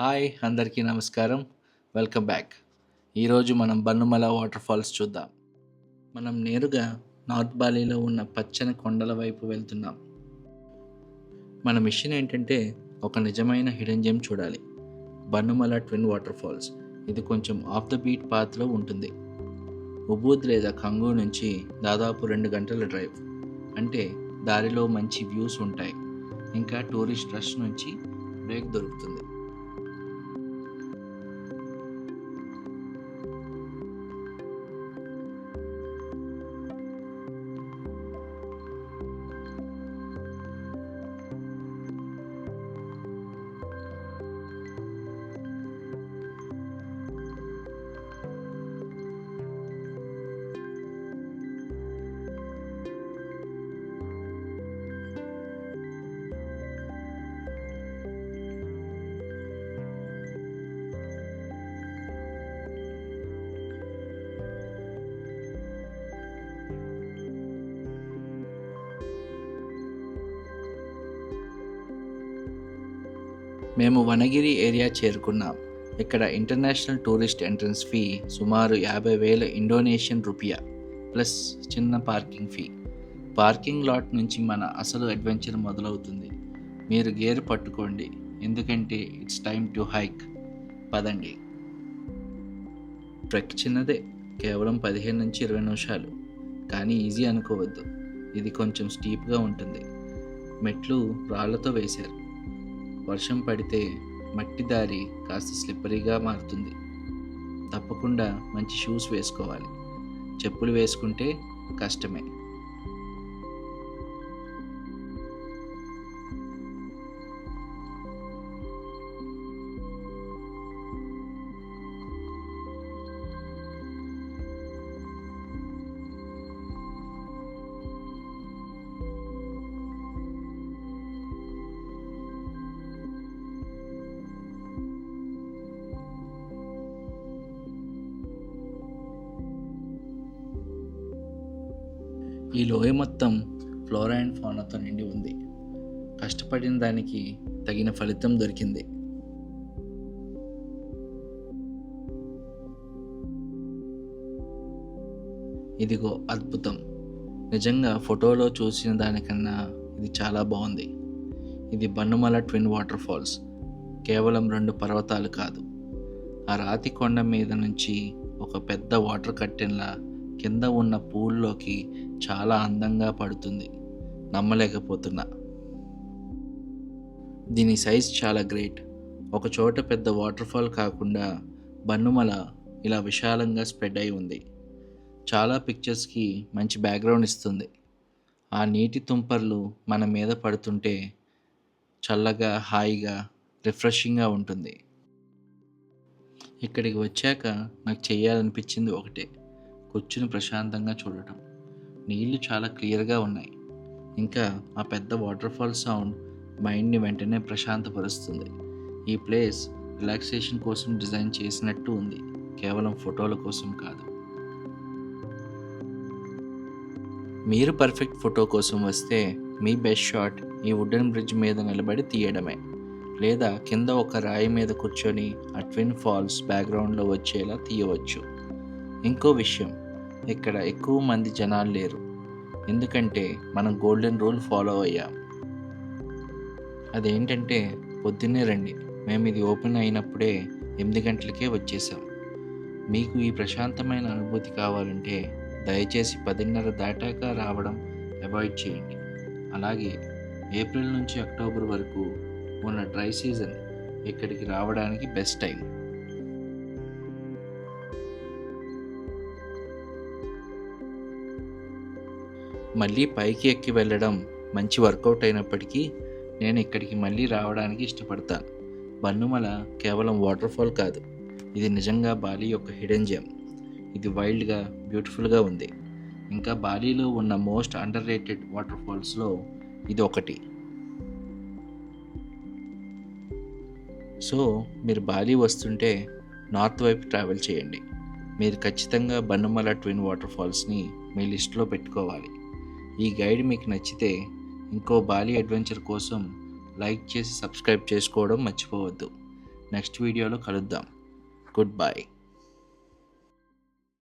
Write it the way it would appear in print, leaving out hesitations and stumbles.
Hi అందరికీ నమస్కారం. Welcome back. ఈరోజు మనం బన్నుమల వాటర్ ఫాల్స్ చూద్దాం. మనం నేరుగా నార్త్ బాలీలో ఉన్న పచ్చని కొండల వైపు వెళ్తున్నాం. మన మిషన్ ఏంటంటే ఒక నిజమైన హిడెన్ జెమ్ చూడాలి. బన్నుమల ట్విన్ వాటర్ ఫాల్స్. ఇది కొంచెం ఆఫ్ ద బీట్ పాత్లో ఉంటుంది. ఉబూద్ లేదా కంగు నుంచి దాదాపు 2 గంటల డ్రైవ్. అంటే దారిలో మంచి వ్యూస్ ఉంటాయి. ఇంకా టూరిస్ట్ రష్ నుంచి బ్రేక్ దొరుకుతుంది. మేము వనగిరి ఏరియా చేరుకున్నాం. ఇక్కడ ఇంటర్నేషనల్ టూరిస్ట్ ఎంట్రన్స్ ఫీ సుమారు 50,000 ఇండోనేషియన్ రూపియా ప్లస్ చిన్న పార్కింగ్ ఫీ. పార్కింగ్ లాట్ నుంచి మన అసలు అడ్వెంచర్ మొదలవుతుంది. మీరు గేర్ పట్టుకోండి, ఎందుకంటే ఇట్స్ టైమ్ టు హైక్. పదండి. ట్రెక్ చిన్నదే, కేవలం 15 నుంచి 20 నిమిషాలు. కానీ ఈజీ అనుకోవద్దు, ఇది కొంచెం స్టీప్గా ఉంటుంది. మెట్లు రాళ్లతో వేశారు. వర్షం పడితే మట్టి దారి కాస్త స్లిప్పరీగా మారుతుంది. తప్పకుండా మంచి షూస్ వేసుకోవాలి. చెప్పులు వేసుకుంటే కష్టమే. ఈ లోయ మొత్తం ఫ్లోరా అండ్ ఫౌనాతో నిండి ఉంది. కష్టపడిన దానికి తగిన ఫలితం దొరికింది. ఇదిగో అద్భుతం. నిజంగా ఫోటోలో చూసిన దానికన్నా ఇది చాలా బాగుంది. ఇది బన్నుమల ట్విన్ వాటర్ ఫాల్స్. కేవలం 2 పర్వతాలు కాదు, ఆ రాతి కొండ మీద నుంచి ఒక పెద్ద వాటర్ కట్టెన్లా కింద ఉన్న పూల్లోకి చాలా అందంగా పడుతుంది. నమ్మలేకపోతున్నా. దీని సైజ్ చాలా గ్రేట్. ఒక చోట పెద్ద వాటర్ ఫాల్ కాకుండా బన్నుమల ఇలా విశాలంగా స్ప్రెడ్ అయి ఉంది. చాలా పిక్చర్స్కి మంచి బ్యాక్గ్రౌండ్ ఇస్తుంది. ఆ నీటి తుంపర్లు మన మీద పడుతుంటే చల్లగా, హాయిగా, రిఫ్రెషింగ్గా ఉంటుంది. ఇక్కడికి వచ్చాక నాకు చేయాలనిపించింది ఒకటే, కూర్చుని ప్రశాంతంగా చూడటం. నీళ్లు చాలా క్లియర్గా ఉన్నాయి. ఇంకా ఆ పెద్ద వాటర్ ఫాల్ సౌండ్ మైండ్ని వెంటనే ప్రశాంతపరుస్తుంది. ఈ ప్లేస్ రిలాక్సేషన్ కోసం డిజైన్ చేసినట్టు ఉంది, కేవలం ఫోటోల కోసం కాదు. మీరు పర్ఫెక్ట్ ఫోటో కోసం వస్తే మీ బెస్ట్ షాట్ ఈ వుడెన్ బ్రిడ్జ్ మీద నిలబడి తీయడమే, లేదా కింద ఒక రాయి మీద కూర్చొని ఆ ట్విన్ ఫాల్స్ బ్యాక్గ్రౌండ్లో వచ్చేలా తీయవచ్చు. ఇంకో విషయం, ఇక్కడ ఎక్కువ మంది జనాలు లేరు, ఎందుకంటే మనం గోల్డెన్ రూల్ ఫాలో అయ్యాం. అదేంటంటే పొద్దున్నే రండి. మేము ఇది ఓపెన్ అయినప్పుడే 8 గంటలకే వచ్చేసాం. మీకు ఈ ప్రశాంతమైన అనుభూతి కావాలంటే దయచేసి 10:30 దాటాక రావడం అవాయిడ్ చేయండి. అలాగే ఏప్రిల్ నుంచి అక్టోబర్ వరకు ఉన్న డ్రై సీజన్ ఇక్కడికి రావడానికి బెస్ట్ టైం. మళ్ళీ పైకి ఎక్కి వెళ్ళడం మంచి వర్కౌట్ అయినప్పటికీ నేను ఇక్కడికి మళ్ళీ రావడానికి ఇష్టపడతాను. బన్నుమల కేవలం వాటర్ ఫాల్ కాదు, ఇది నిజంగా బాలి యొక్క హిడెన్ జెమ్. ఇది వైల్డ్గా, బ్యూటిఫుల్గా ఉంది. ఇంకా బాలీలో ఉన్న మోస్ట్ అండర్ రేటెడ్ వాటర్ ఫాల్స్లో ఇది ఒకటి. సో మీరు బాలి వస్తుంటే నార్త్ వైపు ట్రావెల్ చేయండి. మీరు ఖచ్చితంగా బన్నుమల ట్విన్ వాటర్ ఫాల్స్ని మీ లిస్ట్లో పెట్టుకోవాలి. ఈ గైడ్ మీకు నచ్చితే ఇంకో బాలి అడ్వెంచర్ కోసం లైక్ చేసి సబ్స్క్రైబ్ చేసుకోవడం మర్చిపోవద్దు. నెక్స్ట్ వీడియోలో కలుద్దాం. Good bye.